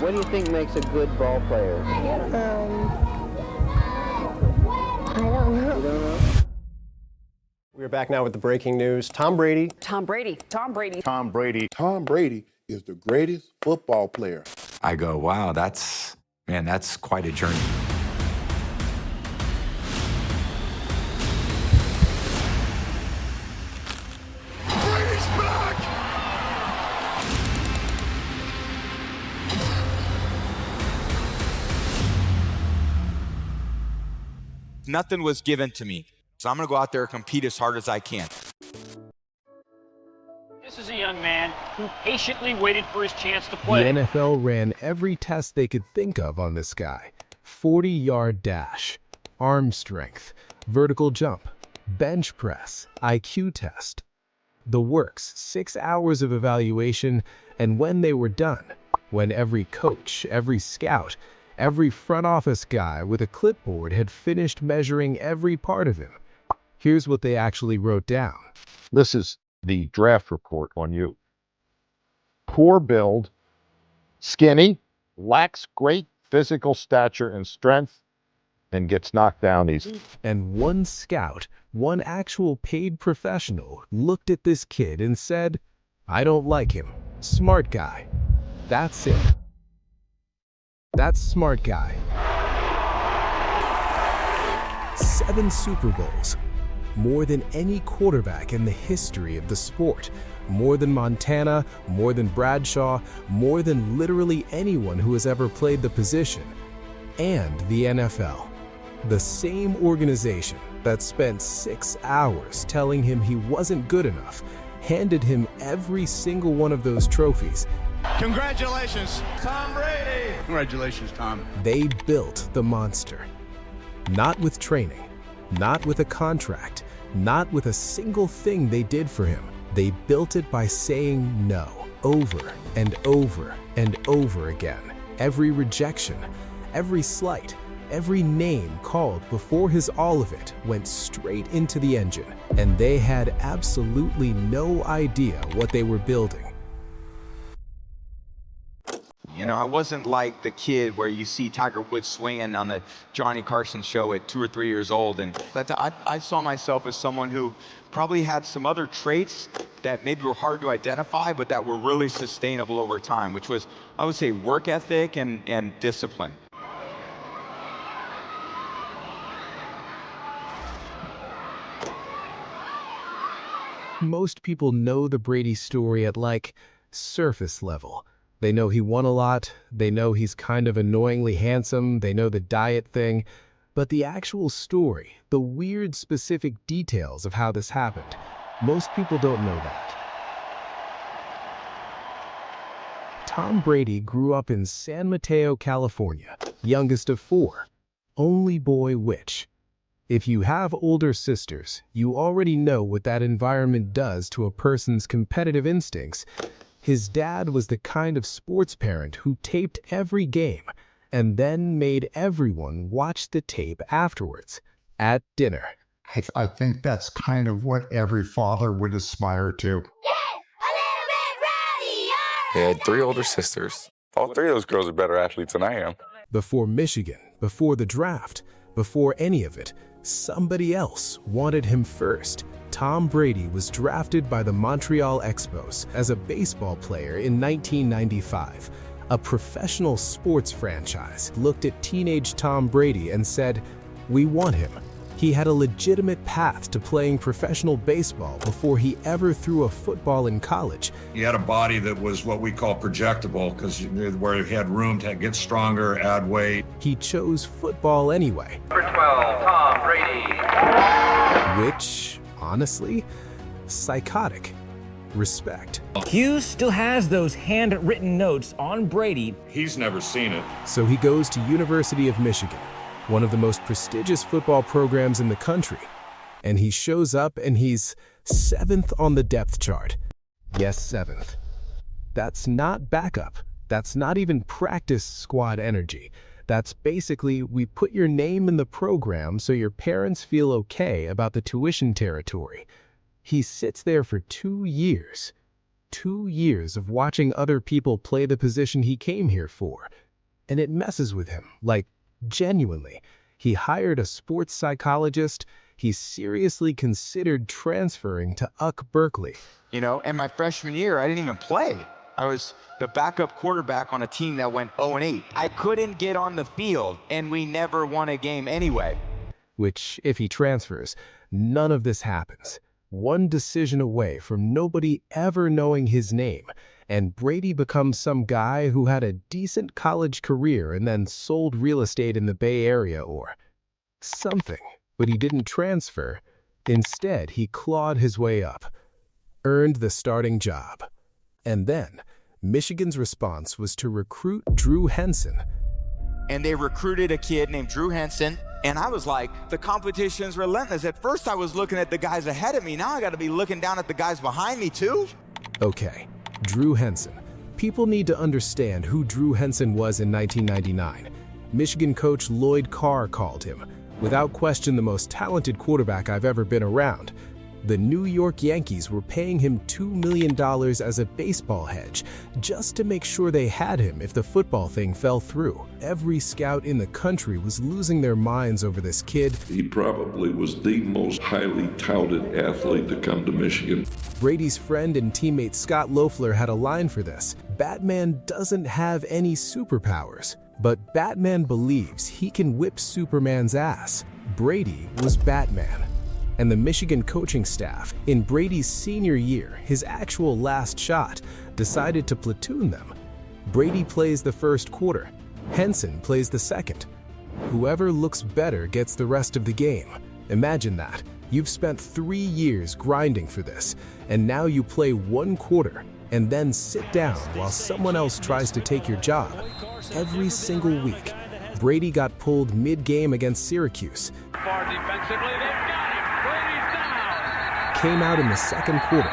What do you think makes a good ball player? I don't know. You don't know? We're back now with the breaking news. Tom Brady. Tom Brady. Tom Brady. Tom Brady. Tom Brady is the greatest football player. I go, wow, that's quite a journey. Brady's back! Nothing was given to me, so I'm going to go out there and compete as hard as I can. This is a young man who patiently waited for his chance to The play. NFL ran every test they could think of on this guy. 40-yard dash, arm strength, vertical jump, bench press, IQ test. The works, 6 hours of evaluation, and when they were done, when every coach, every scout, every front office guy with a clipboard had finished measuring every part of him, here's what they actually wrote down. This is the draft report on you. Poor build, skinny, lacks great physical stature and strength, and gets knocked down easy. And one scout, one actual paid professional, looked at this kid and said, I don't like him. Smart guy. That's it. That's smart guy. 7 Super Bowls. More than any quarterback in the history of the sport. More than Montana, more than Bradshaw, more than literally anyone who has ever played the position. And the NFL. The same organization that spent 6 hours telling him he wasn't good enough, handed him every single one of those trophies. Congratulations, Tom Brady! Congratulations, Tom. They built the monster. Not with training, not with a contract, not with a single thing they did for him. They built it by saying no, over and over and over again. Every rejection, every slight, every name called before his all of it went straight into the engine, and they had absolutely no idea what they were building. You know, I wasn't like the kid where you see Tiger Woods swinging on the Johnny Carson show at 2 or 3 years old. But I saw myself as someone who probably had some other traits that maybe were hard to identify, but that were really sustainable over time, which was, I would say, work ethic and discipline. Most people know the Brady story at like surface level. They know he won a lot, they know he's kind of annoyingly handsome, they know the diet thing, but the actual story, the weird specific details of how this happened, most people don't know that. Tom Brady grew up in San Mateo, California, youngest of 4, only boy which. If you have older sisters, you already know what that environment does to a person's competitive instincts. His dad was the kind of sports parent who taped every game and then made everyone watch the tape afterwards, at dinner. I think that's kind of what every father would aspire to. He had 3 older sisters. All 3 of those girls are better athletes than I am. Before Michigan, before the draft, before any of it, somebody else wanted him first. Tom Brady was drafted by the Montreal Expos as a baseball player in 1995. A professional sports franchise looked at teenage Tom Brady and said, "We want him." He had a legitimate path to playing professional baseball before he ever threw a football in college. He had a body that was what we call projectable, because where he had room to get stronger, add weight. He chose football anyway. Number 12, Tom Brady. Which, honestly, psychotic. Respect. Hughes still has those handwritten notes on Brady. He's never seen it. So he goes to University of Michigan, one of the most prestigious football programs in the country. And he shows up and he's 7th on the depth chart. Yes, 7th. That's not backup. That's not even practice squad energy. That's basically, we put your name in the program so your parents feel okay about the tuition territory. He sits there for 2 years. 2 years of watching other people play the position he came here for, and it messes with him, like, genuinely. He hired a sports psychologist. He seriously considered transferring to Berkeley. You know, and my freshman year, I didn't even play. I was the backup quarterback on a team that went 0-8. I couldn't get on the field, and we never won a game anyway. Which, if he transfers, none of this happens. One decision away from nobody ever knowing his name, and Brady becomes some guy who had a decent college career and then sold real estate in the Bay Area or something. But he didn't transfer. Instead, he clawed his way up, earned the starting job. And then, Michigan's response was to recruit Drew Henson. And they recruited a kid named Drew Henson, and I was like, the competition's relentless. At first I was looking at the guys ahead of me. Now I got to be looking down at the guys behind me too. Okay, Drew Henson. People need to understand who Drew Henson was in 1999. Michigan coach Lloyd Carr called him, without question, the most talented quarterback I've ever been around. The New York Yankees were paying him $2 million as a baseball hedge, just to make sure they had him if the football thing fell through. Every scout in the country was losing their minds over this kid. He probably was the most highly touted athlete to come to Michigan. Brady's friend and teammate Scott Loeffler had a line for this. Batman doesn't have any superpowers, but Batman believes he can whip Superman's ass. Brady was Batman. And the Michigan coaching staff, in Brady's senior year, his actual last shot, decided to platoon them. Brady plays the first quarter. Henson plays the second. Whoever looks better gets the rest of the game. Imagine that. You've spent 3 years grinding for this, and now you play 1 quarter and then sit down while someone else tries to take your job. Every single week, Brady got pulled mid-game against Syracuse. Far defensively, they've got him. Brady's down. Came out in the second quarter.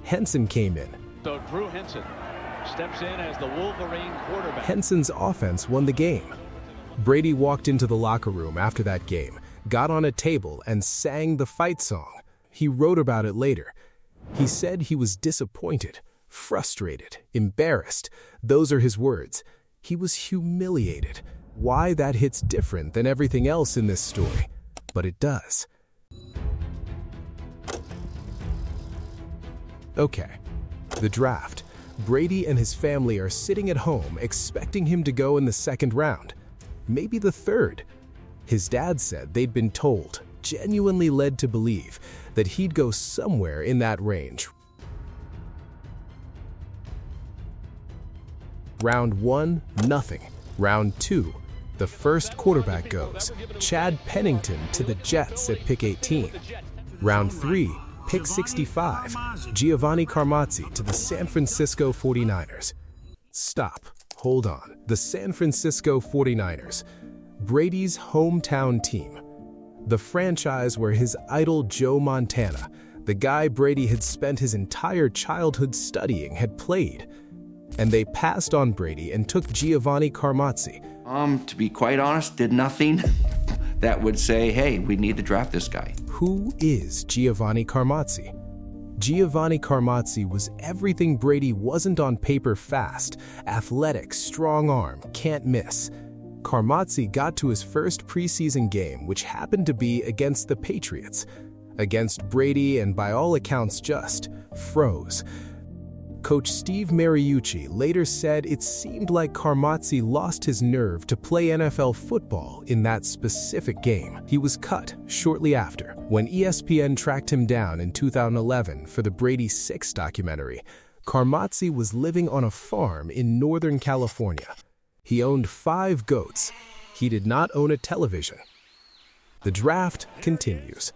Henson came in. So Drew Henson steps in as the Wolverine quarterback. Henson's offense won the game. Brady walked into the locker room after that game, got on a table, and sang the fight song. He wrote about it later. He said he was disappointed, frustrated, embarrassed. Those are his words. He was humiliated. Why that hits different than everything else in this story, but it does. Okay, the draft. Brady and his family are sitting at home expecting him to go in the second round, maybe the third. His dad said they'd been told, genuinely led to believe, that he'd go somewhere in that range. Round 1, nothing. Round 2, the first quarterback goes, Chad Pennington to the Jets at pick 18. Round 3, pick 65, Giovanni Carmazzi to the San Francisco 49ers. Stop. Hold on. The San Francisco 49ers, Brady's hometown team. The franchise where his idol Joe Montana, the guy Brady had spent his entire childhood studying, had played. And they passed on Brady and took Giovanni Carmazzi. To be quite honest, did nothing that would say, hey, we need to draft this guy. Who is Giovanni Carmazzi? Giovanni Carmazzi was everything Brady wasn't on paper: fast, athletic, strong arm, can't miss. Carmazzi got to his first preseason game, which happened to be against the Patriots. Against Brady, and by all accounts just froze. Coach Steve Mariucci later said it seemed like Carmazzi lost his nerve to play NFL football in that specific game. He was cut shortly after. When ESPN tracked him down in 2011 for the Brady 6 documentary, Carmazzi was living on a farm in Northern California. He owned 5 goats. He did not own a television. The draft continues.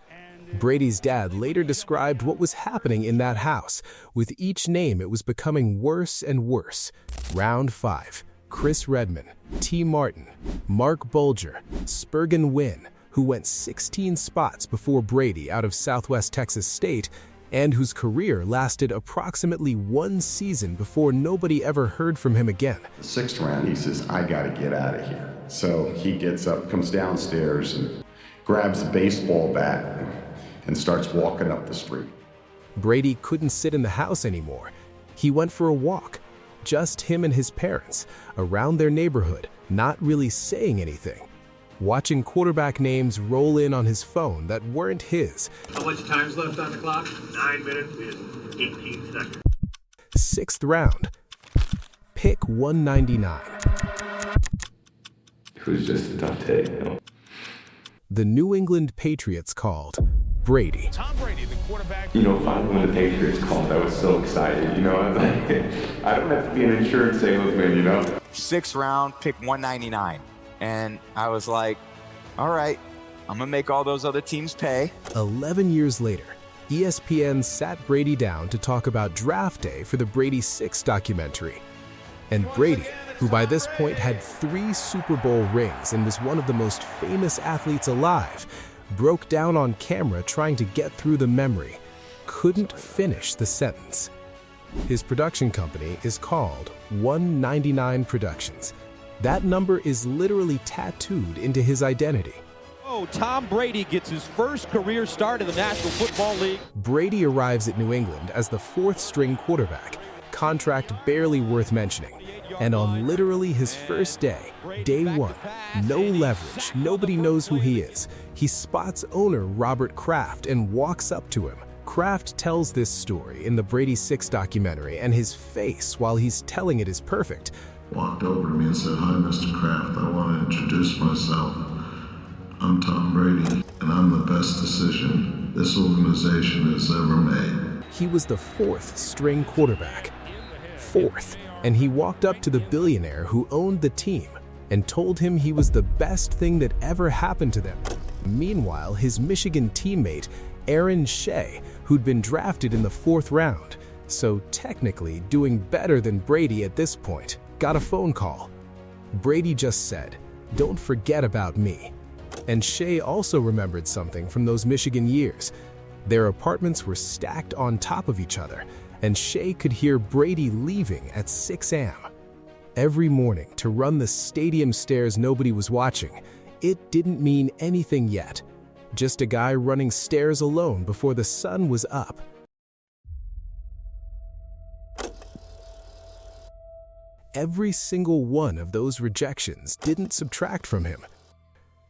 Brady's dad later described what was happening in that house. With each name, it was becoming worse and worse. Round 5, Chris Redman, T. Martin, Mark Bulger, Spurgeon Wynn, who went 16 spots before Brady out of Southwest Texas State, and whose career lasted approximately 1 season before nobody ever heard from him again. The 6th round, he says, I gotta get out of here. So he gets up, comes downstairs, and grabs a baseball bat and starts walking up the street. Brady couldn't sit in the house anymore. He went for a walk, just him and his parents, around their neighborhood, not really saying anything, watching quarterback names roll in on his phone that weren't his. How much time's left on the clock? 9 minutes and 18 seconds. 6th round, pick 199. It was just a tough day, you know. The New England Patriots called Brady. Tom Brady, the quarterback. You know, finally when the Patriots called, I was so excited, you know. I was like, I don't have to be an insurance salesman, you know. 6th round, pick 199. And I was like, all right, I'm going to make all those other teams pay. 11 years later, ESPN sat Brady down to talk about draft day for the Brady 6 documentary. And Brady, who by this point had 3 Super Bowl rings and was one of the most famous athletes alive, broke down on camera trying to get through the memory, couldn't finish the sentence. His production company is called 199 Productions. That number is literally tattooed into his identity. Oh, Tom Brady gets his first career start in the National Football League. Brady arrives at New England as the 4th-string quarterback, contract barely worth mentioning. And on literally his first day, day 1, no leverage, nobody knows who he is. He spots owner Robert Kraft and walks up to him. Kraft tells this story in the Brady 6 documentary, and his face while he's telling it is perfect. Walked over to me and said, "Hi, Mr. Kraft, I want to introduce myself. I'm Tom Brady, and I'm the best decision this organization has ever made." He was the 4th-string quarterback. 4th. And he walked up to the billionaire who owned the team and told him he was the best thing that ever happened to them. Meanwhile, his Michigan teammate, Aaron Shea, who'd been drafted in the 4th round, so technically doing better than Brady at this point, got a phone call. Brady just said, "Don't forget about me." And Shea also remembered something from those Michigan years. Their apartments were stacked on top of each other, and Shea could hear Brady leaving at 6 a.m. every morning to run the stadium stairs nobody was watching. It didn't mean anything yet. Just a guy running stairs alone before the sun was up. Every single one of those rejections didn't subtract from him.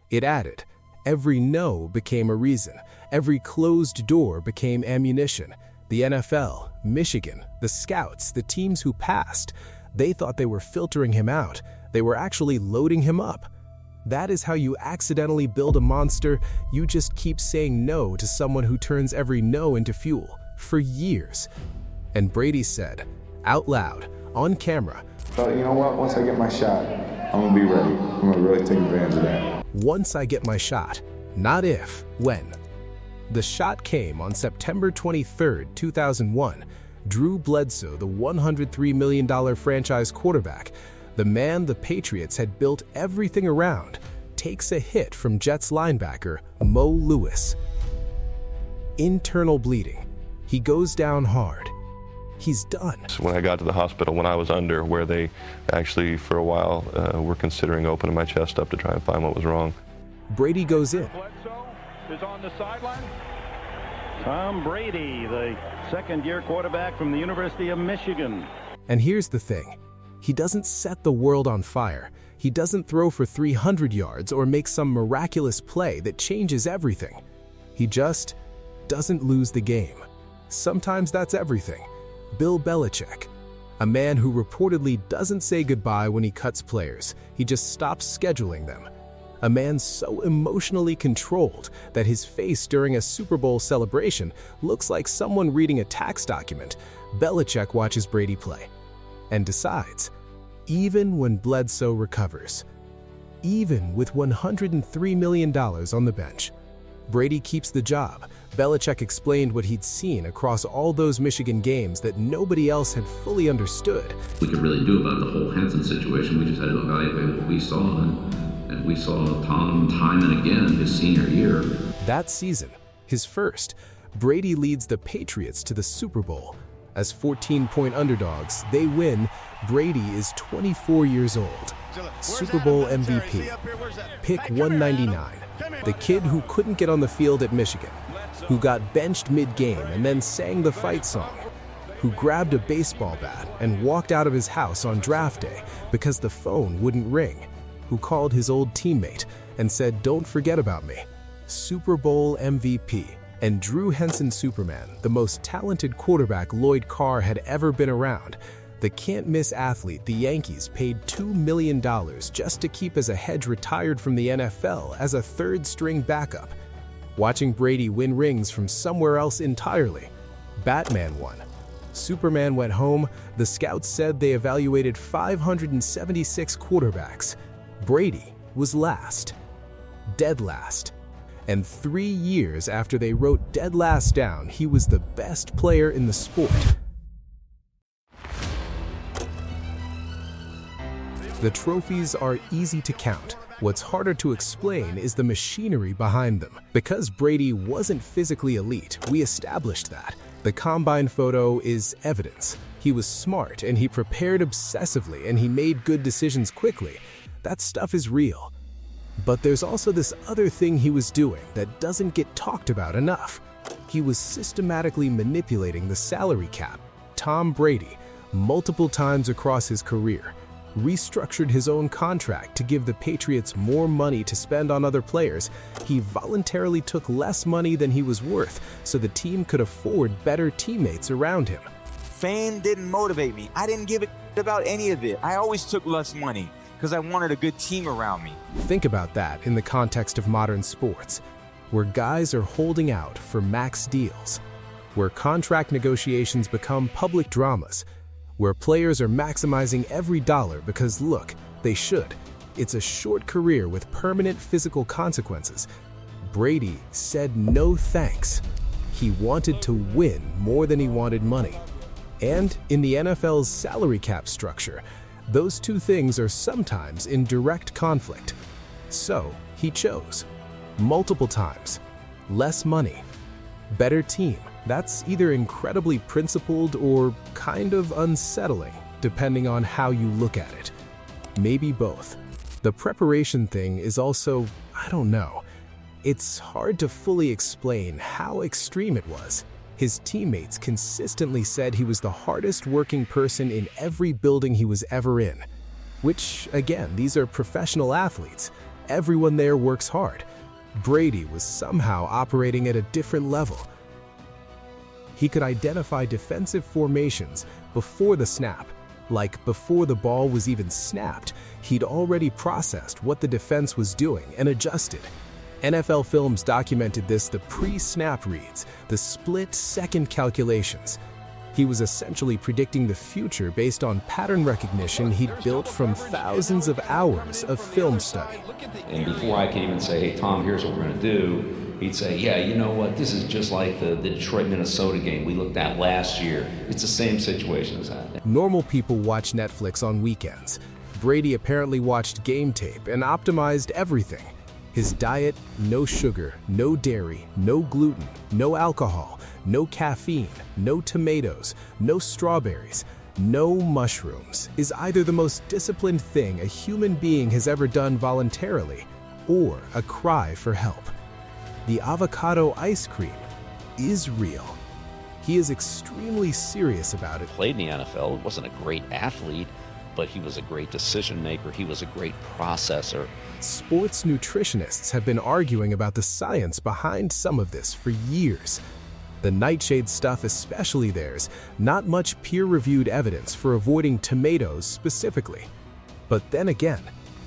It added. Every no became a reason. Every closed door became ammunition. The NFL, Michigan, the scouts, the teams who passed, they thought they were filtering him out. They were actually loading him up. That is how you accidentally build a monster. You just keep saying no to someone who turns every no into fuel, for years. And Brady said, out loud, on camera, But you know what? Once I get my shot, I'm going to be ready. I'm going to really take advantage of that. Once I get my shot, not if, when. The shot came on September 23, 2001. Drew Bledsoe, the $103 million franchise quarterback, the man the Patriots had built everything around, takes a hit from Jets linebacker Mo Lewis. Internal bleeding. He goes down hard. He's done. So when I got to the hospital, when I was under, where they actually for a while were considering opening my chest up to try and find what was wrong. Brady goes in. Bledsoe is on the sideline. Tom Brady, the second-year quarterback from the University of Michigan. And here's the thing. He doesn't set the world on fire. He doesn't throw for 300 yards or make some miraculous play that changes everything. He just doesn't lose the game. Sometimes that's everything. Bill Belichick, a man who reportedly doesn't say goodbye when he cuts players. He just stops scheduling them. A man so emotionally controlled that his face during a Super Bowl celebration looks like someone reading a tax document. Belichick watches Brady play and decides, even when Bledsoe recovers, even with $103 million on the bench, Brady keeps the job. Belichick explained what he'd seen across all those Michigan games that nobody else had fully understood. We could really do about the whole Henson situation. We just had to evaluate what we saw, and we saw Tom time and again his senior year. That season, his first, Brady leads the Patriots to the Super Bowl. As 14-point underdogs, they win. Brady is 24 years old. Super Bowl MVP. Pick 199. The kid who couldn't get on the field at Michigan, who got benched mid-game and then sang the fight song, who grabbed a baseball bat and walked out of his house on draft day because the phone wouldn't ring, who called his old teammate and said, "Don't forget about me." Super Bowl MVP and Drew Henson Superman, the most talented quarterback Lloyd Carr had ever been around, the can't-miss athlete the Yankees paid $2 million just to keep as a hedge retired from the NFL as a third-string backup. Watching Brady win rings from somewhere else entirely. Batman won. Superman went home. The scouts said they evaluated 576 quarterbacks. Brady was last. Dead last. And 3 years after they wrote dead last down, he was the best player in the sport. The trophies are easy to count. What's harder to explain is the machinery behind them. Because Brady wasn't physically elite, we established that. The combine photo is evidence. He was smart and he prepared obsessively and he made good decisions quickly. That stuff is real. But there's also this other thing he was doing that doesn't get talked about enough. He was systematically manipulating the salary cap. Tom Brady, multiple times across his career, restructured his own contract to give the Patriots more money to spend on other players. He voluntarily took less money than he was worth so the team could afford better teammates around him. Fame didn't motivate me. I didn't give a about any of it. I always took less money because I wanted a good team around me. Think about that in the context of modern sports, where guys are holding out for max deals, where contract negotiations become public dramas, where players are maximizing every dollar because, look, they should. It's a short career with permanent physical consequences. Brady said no thanks. He wanted to win more than he wanted money. And in the NFL's salary cap structure, those two things are sometimes in direct conflict. So he chose, multiple times, less money, better team. That's either incredibly principled or kind of unsettling, depending on how you look at it. Maybe both. The preparation thing is also, I don't know. It's hard to fully explain how extreme it was. His teammates consistently said he was the hardest working person in every building he was ever in. Which, again, these are professional athletes. Everyone there works hard. Brady was somehow operating at a different level. He could identify defensive formations before the snap. Like before the ball was even snapped, he'd already processed what the defense was doing and adjusted. NFL Films documented this, the pre-snap reads, the split-second calculations. He was essentially predicting the future based on pattern recognition he'd built from thousands of hours of film study. And before I could even say, "Hey, Tom, here's what we're going to do," he'd say, "Yeah, you know what? This is just like the Detroit-Minnesota game we looked at last year. It's the same situation as that." Normal people watch Netflix on weekends. Brady apparently watched game tape and optimized everything. His diet, no sugar, no dairy, no gluten, no alcohol, no caffeine, no tomatoes, no strawberries, no mushrooms, is either the most disciplined thing a human being has ever done voluntarily or a cry for help. The avocado ice cream is real. He is extremely serious about it. Played in the NFL, wasn't a great athlete, but he was a great decision maker. He was a great processor. Sports nutritionists have been arguing about the science behind some of this for years. The nightshade stuff, especially theirs, not much peer-reviewed evidence for avoiding tomatoes specifically. But then again,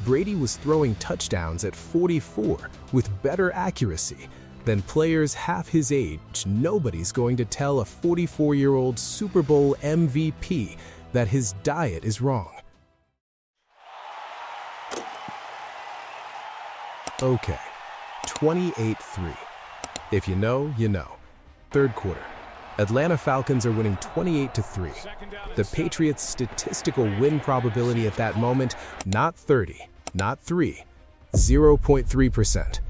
Brady was throwing touchdowns at 44 with better accuracy than players half his age. Nobody's going to tell a 44-year-old Super Bowl MVP that his diet is wrong. Okay, 28-3. If you know, you know. Third quarter. Atlanta Falcons are winning 28-3. The Patriots' statistical win probability at that moment, not 30, not 3, 0.3%.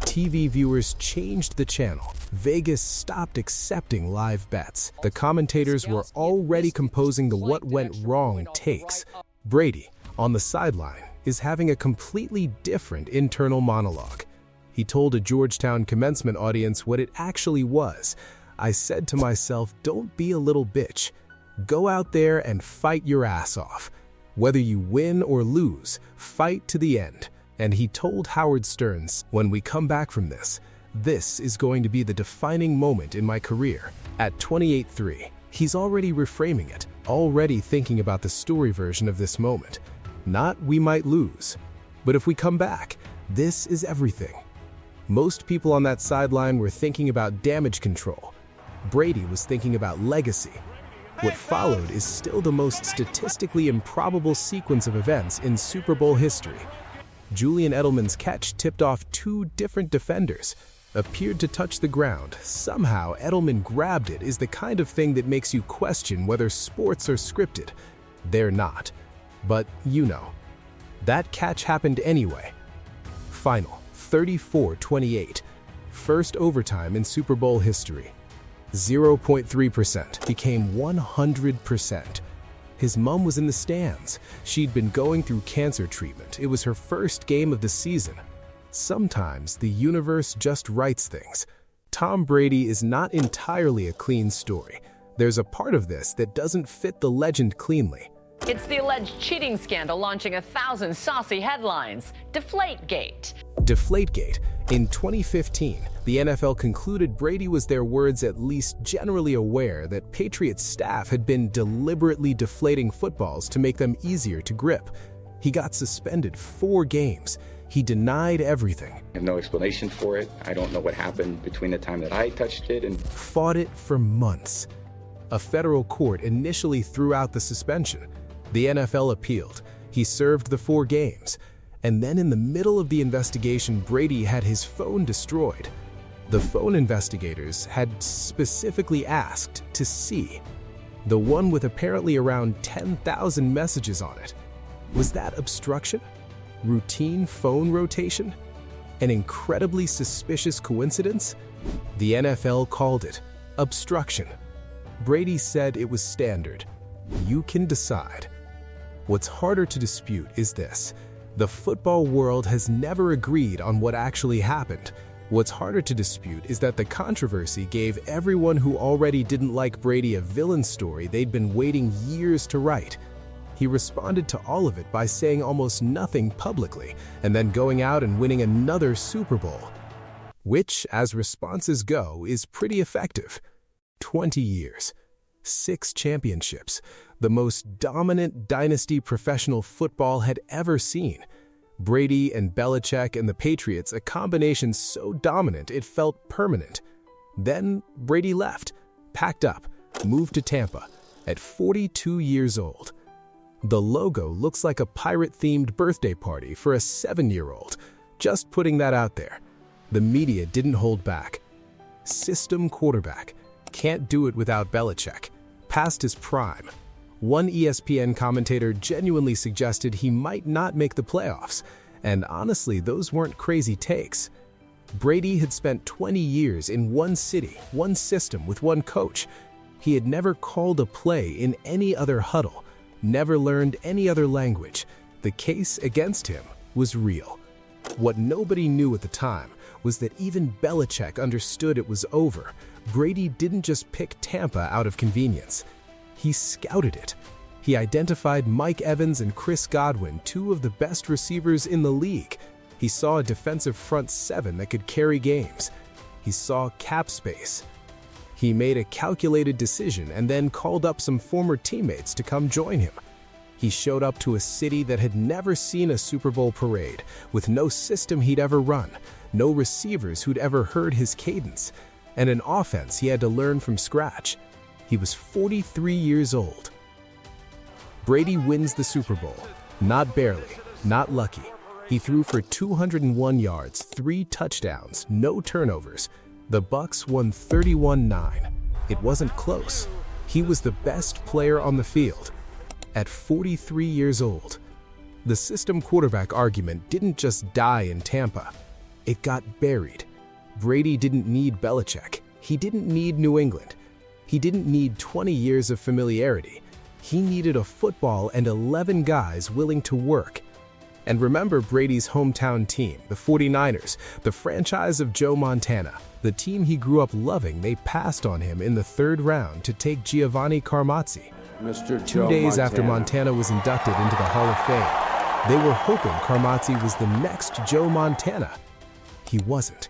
TV viewers changed the channel. Vegas stopped accepting live bets. The commentators were already composing the what went wrong takes. Brady, on the sideline, is having a completely different internal monologue. He told a Georgetown commencement audience what it actually was, I said to myself, don't be a little bitch. Go out there and fight your ass off. Whether you win or lose, fight to the end. And he told Howard Stern, when we come back from this, this is going to be the defining moment in my career. At 28-3, he's already reframing it, already thinking about the story version of this moment. Not we might lose, but if we come back, this is everything. Most people on that sideline were thinking about damage control. Brady was thinking about legacy. What followed is still the most statistically improbable sequence of events in Super Bowl history. Julian Edelman's catch tipped off two different defenders, appeared to touch the ground. Somehow, Edelman grabbed it is the kind of thing that makes you question whether sports are scripted. They're not. But you know. That catch happened anyway. Final, 34-28. First overtime in Super Bowl history. 0.3% became 100%. His mom was in the stands. She'd been going through cancer treatment. It was her first game of the season. Sometimes the universe just writes things. Tom Brady is not entirely a clean story. There's a part of this that doesn't fit the legend cleanly. It's the alleged cheating scandal launching 1,000 saucy headlines. Deflategate. Deflategate. In 2015, the NFL concluded Brady was, their words, at least generally aware that Patriots staff had been deliberately deflating footballs to make them easier to grip. He got suspended 4 games. He denied everything. I have no explanation for it. I don't know what happened between the time that I touched it and fought it for months. A federal court initially threw out the suspension. The NFL appealed. He served the 4 games. And then in the middle of the investigation, Brady had his phone destroyed. The phone investigators had specifically asked to see the one with apparently around 10,000 messages on it. Was that obstruction? Routine phone rotation? An incredibly suspicious coincidence? The NFL called it obstruction. Brady said it was standard. You can decide. What's harder to dispute is this. The football world has never agreed on what actually happened. What's harder to dispute is that the controversy gave everyone who already didn't like Brady a villain story they'd been waiting years to write. He responded to all of it by saying almost nothing publicly, and then going out and winning another Super Bowl. Which, as responses go, is pretty effective. 20 years. 6 championships. The most dominant dynasty professional football had ever seen. Brady and Belichick and the Patriots, a combination so dominant it felt permanent. Then Brady left, packed up, moved to Tampa at 42 years old. The logo looks like a pirate-themed birthday party for a 7-year-old. Just putting that out there. The media didn't hold back. System quarterback. Can't do it without Belichick. Past his prime. One ESPN commentator genuinely suggested he might not make the playoffs, and honestly, those weren't crazy takes. Brady had spent 20 years in one city, one system, with one coach. He had never called a play in any other huddle, never learned any other language. The case against him was real. What nobody knew at the time was that even Belichick understood it was over. Brady didn't just pick Tampa out of convenience. He scouted it. He identified Mike Evans and Chris Godwin, 2 of the best receivers in the league. He saw a defensive front 7 that could carry games. He saw cap space. He made a calculated decision and then called up some former teammates to come join him. He showed up to a city that had never seen a Super Bowl parade, with no system he'd ever run, no receivers who'd ever heard his cadence, and an offense he had to learn from scratch. He was 43 years old. Brady wins the Super Bowl. Not barely, not lucky. He threw for 201 yards, 3 touchdowns, no turnovers. The Bucs won 31-9. It wasn't close. He was the best player on the field. At 43 years old, the system quarterback argument didn't just die in Tampa. It got buried. Brady didn't need Belichick. He didn't need New England. He didn't need 20 years of familiarity. He needed a football and 11 guys willing to work. And remember Brady's hometown team, the 49ers, the franchise of Joe Montana. The team he grew up loving, they passed on him in the 3rd round to take Giovanni Carmazzi. Two days after Montana was inducted into the Hall of Fame, they were hoping Carmazzi was the next Joe Montana. He wasn't.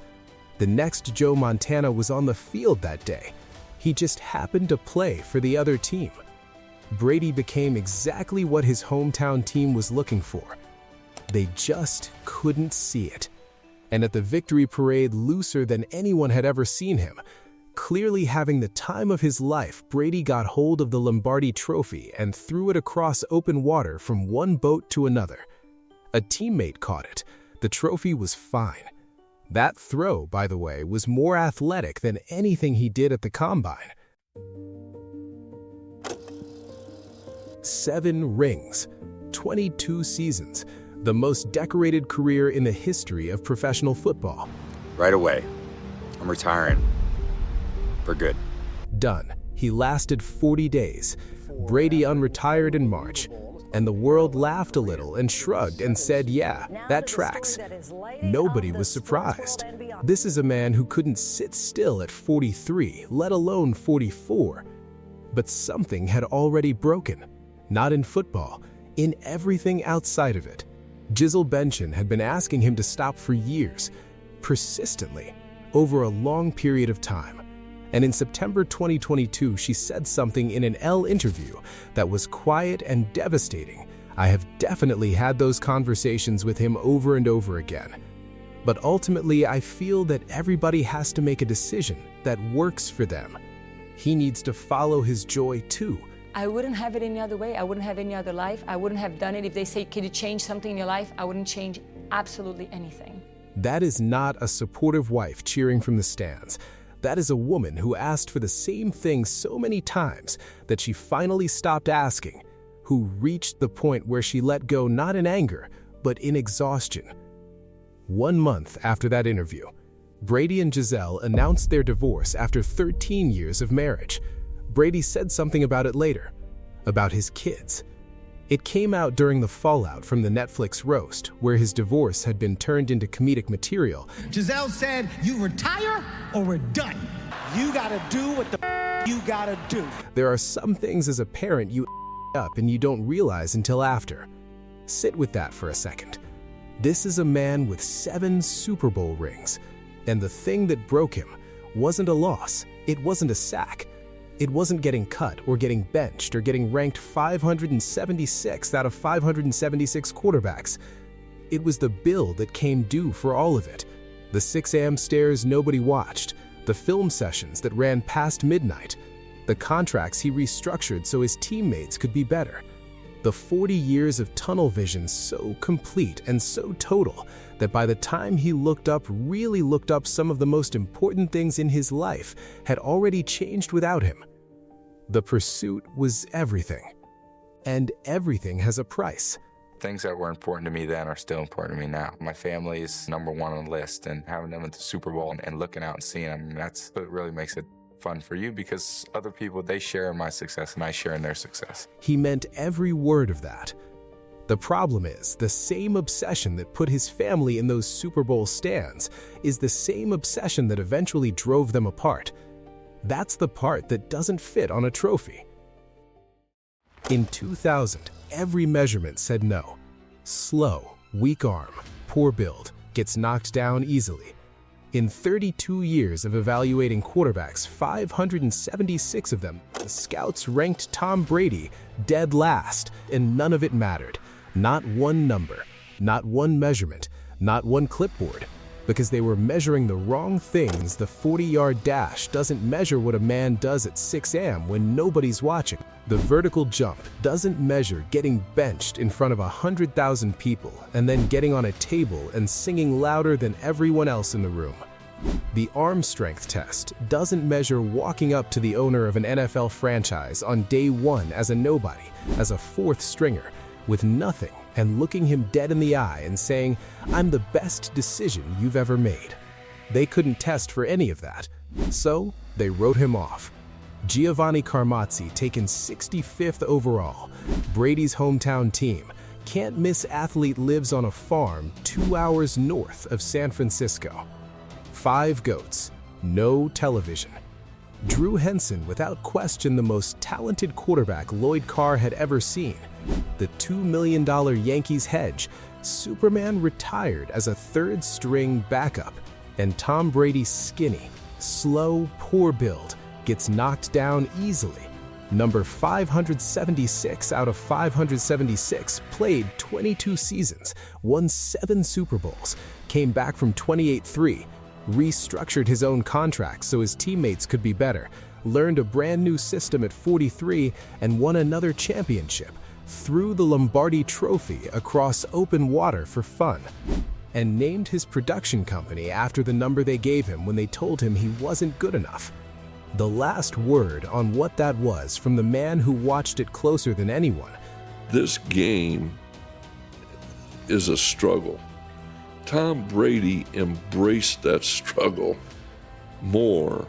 The next Joe Montana was on the field that day. He just happened to play for the other team. Brady became exactly what his hometown team was looking for. They just couldn't see it. And at the victory parade, looser than anyone had ever seen him, clearly having the time of his life, Brady got hold of the Lombardi Trophy and threw it across open water from one boat to another. A teammate caught it. The trophy was fine. That throw, by the way, was more athletic than anything he did at the combine. 7 rings, 22 seasons, the most decorated career in the history of professional football. Right away. I'm retiring. For good. Done. He lasted 40 days. Brady unretired in March, and the world laughed a little and shrugged and said, yeah, that tracks. Nobody was surprised. This is a man who couldn't sit still at 43, let alone 44. But something had already broken. Not in football, in everything outside of it. Gisele Bündchen had been asking him to stop for years, persistently, over a long period of time. And in September 2022, she said something in an Elle interview that was quiet and devastating. I have definitely had those conversations with him over and over again. But ultimately, I feel that everybody has to make a decision that works for them. He needs to follow his joy too. I wouldn't have it any other way. I wouldn't have any other life. I wouldn't have done it if they say, can you change something in your life? I wouldn't change absolutely anything. That is not a supportive wife cheering from the stands. That is a woman who asked for the same thing so many times that she finally stopped asking, who reached the point where she let go not in anger, but in exhaustion. 1 month after that interview, Brady and Gisele announced their divorce after 13 years of marriage. Brady said something about it later, about his kids. It came out during the fallout from the Netflix roast, where his divorce had been turned into comedic material. Gisele said, you retire or we're done. You gotta do what the you gotta do. There are some things as a parent you up and you don't realize until after. Sit with that for a second. This is a man with 7 Super Bowl rings, and the thing that broke him wasn't a loss, it wasn't a sack. It wasn't getting cut or getting benched or getting ranked 576th out of 576 quarterbacks. It was the bill that came due for all of it. The 6 a.m. stares nobody watched, the film sessions that ran past midnight, the contracts he restructured so his teammates could be better. The 40 years of tunnel vision so complete and so total that by the time he really looked up, some of the most important things in his life had already changed without him. The pursuit was everything, and everything has a price. Things that were important to me then are still important to me now. My family is #1 on the list, and having them at the Super Bowl and looking out and seeing them, that's what really makes it fun for you, because other people, they share in my success and I share in their success. He meant every word of that. The problem is, the same obsession that put his family in those Super Bowl stands is the same obsession that eventually drove them apart. That's the part that doesn't fit on a trophy. In 2000, every measurement said no. Slow, weak arm, poor build, gets knocked down easily. In 32 years of evaluating quarterbacks, 576 of them, the scouts ranked Tom Brady dead last, and none of it mattered. Not one number, not one measurement, not one clipboard. Because they were measuring the wrong things. The 40-yard dash doesn't measure what a man does at 6 a.m. when nobody's watching. The vertical jump doesn't measure getting benched in front of 100,000 people and then getting on a table and singing louder than everyone else in the room. The arm strength test doesn't measure walking up to the owner of an NFL franchise on day 1 as a nobody, as a 4th stringer, with nothing, and looking him dead in the eye and saying, "I'm the best decision you've ever made." They couldn't test for any of that, so they wrote him off. Giovanni Carmazzi, taken 65th overall, Brady's hometown team, can't-miss athlete lives on a farm 2 hours north of San Francisco. 5 goats, no television. Drew Henson, without question the most talented quarterback Lloyd Carr had ever seen. The $2 million Yankees hedge, Superman retired as a third-string backup, and Tom Brady, skinny, slow, poor build, gets knocked down easily. Number 576 out of 576, played 22 seasons, won 7 Super Bowls, came back from 28-3, restructured his own contract so his teammates could be better, learned a brand new system at 43, and won another championship, threw the Lombardi Trophy across open water for fun, and named his production company after the number they gave him when they told him he wasn't good enough. The last word on what that was from the man who watched it closer than anyone. This game is a struggle. Tom Brady embraced that struggle more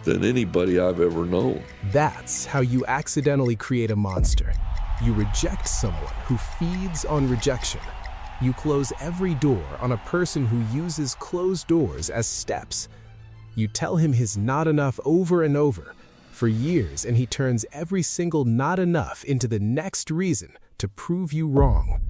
than anybody I've ever known. That's how you accidentally create a monster. You reject someone who feeds on rejection. You close every door on a person who uses closed doors as steps. You tell him he's not enough over and over for years, and he turns every single not enough into the next reason to prove you wrong.